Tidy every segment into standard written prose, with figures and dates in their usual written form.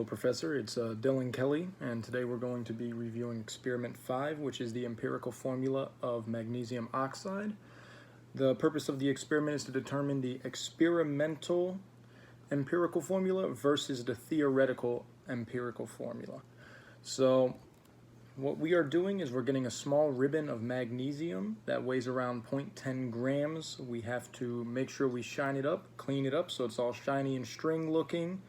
Mental Professor. It's Dylan Kelly, and today we're going to be reviewing Experiment 5, which is the empirical formula of magnesium oxide. The purpose of the experiment is to determine the experimental empirical formula versus the theoretical empirical formula. So what we are doing is we're getting a small ribbon of magnesium that weighs around 0.10 grams. We have to make sure we shine it up, clean it up so it's all shiny and string looking.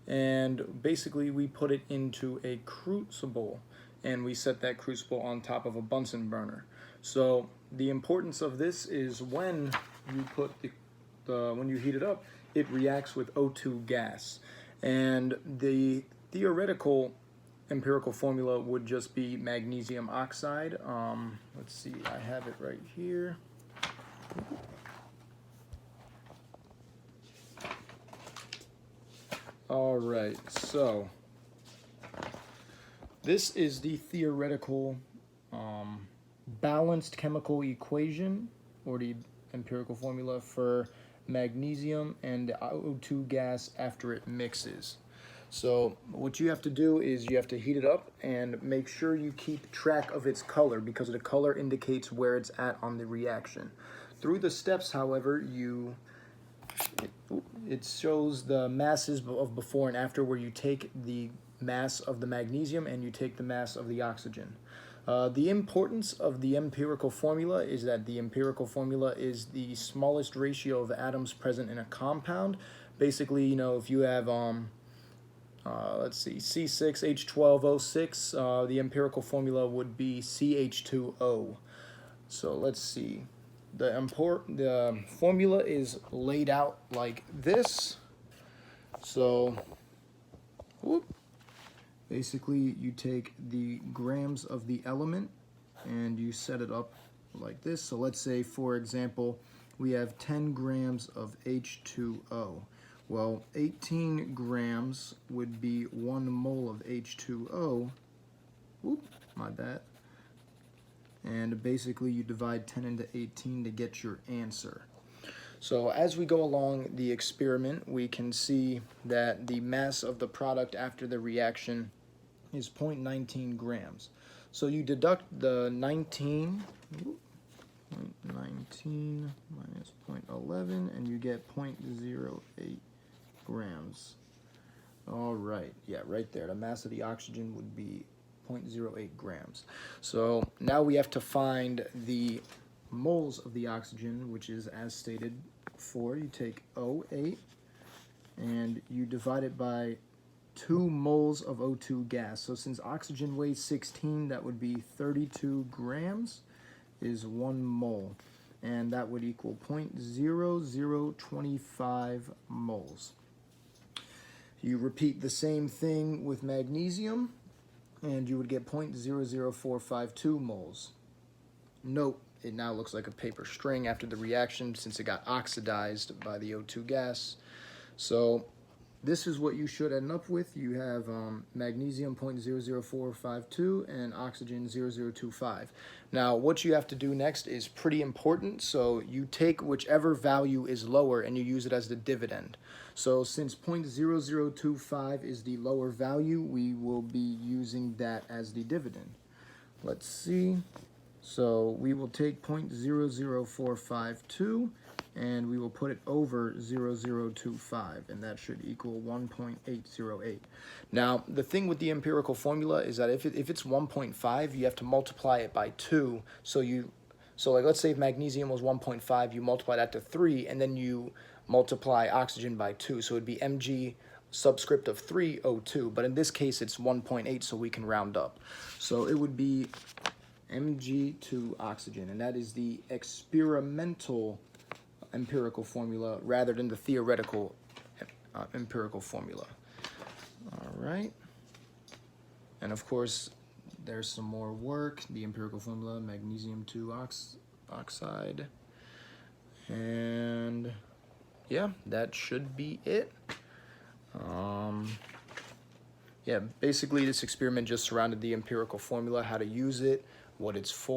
And basically we put it into a crucible and we set that crucible on top of a Bunsen burner. So the importance of this is when you put when you heat it up, it reacts with O2 gas. And the theoretical empirical formula would just be magnesium oxide. Let's see, I have it right here. All right, so this is the theoretical balanced chemical equation, or the empirical formula for magnesium and the O2 gas after it mixes. So what you have to do is you have to heat it up and make sure you keep track of its color, because the color indicates where it's at on the reaction. Through the steps, however, it shows the masses of before and after, where you take the mass of the magnesium and you take the mass of the oxygen. The importance of the empirical formula is that the empirical formula is the smallest ratio of atoms present in a compound. Basically, you know, if you have let's see, C6H12O6, the empirical formula would be CH2O. So let's see. The formula is laid out like this. So, basically you take the grams of the element and you set it up like this. So let's say, for example, we have 10 grams of H2O. Well, 18 grams would be 1 mole of H2O. My bad. And basically you divide 10 into 18 to get your answer. So as we go along the experiment, we can see that the mass of the product after the reaction is 0.19 grams. So you deduct the 19 minus 0.11 and you get 0.08 grams. All right, yeah, right there. The mass of the oxygen would be 0.08 grams. So now we have to find the moles of the oxygen, which is as stated before. You take 0.08 and you divide it by 2 moles of O2 gas. So since oxygen weighs 16, that would be 32 grams is 1 mole. And that would equal 0.0025 moles. You repeat the same thing with magnesium, and you would get 0.00452 moles. Note, it now looks like a paper string after the reaction, since it got oxidized by the O2 gas. So this is what you should end up with. You have magnesium 0.00452 and oxygen 0.025. Now what you have to do next is pretty important. So you take whichever value is lower and you use it as the dividend. So since 0.0025 is the lower value, we will be using that as the dividend. Let's see. So we will take 0.00452 and we will put it over 0.025, and that should equal 1.808. Now, the thing with the empirical formula is that if it's 1.5, you have to multiply it by 2. So like, let's say if magnesium was 1.5, you multiply that to 3, and then you multiply oxygen by 2. So it would be Mg subscript of 3O2, but in this case it's 1.8, so we can round up. So it would be Mg2 oxygen, and that is the experimental empirical formula rather than the theoretical empirical formula. All right. And of course, there's some more work. The empirical formula, magnesium 2 oxide. And yeah, that should be it. Yeah, basically this experiment just surrounded the empirical formula, how to use it, what it's for.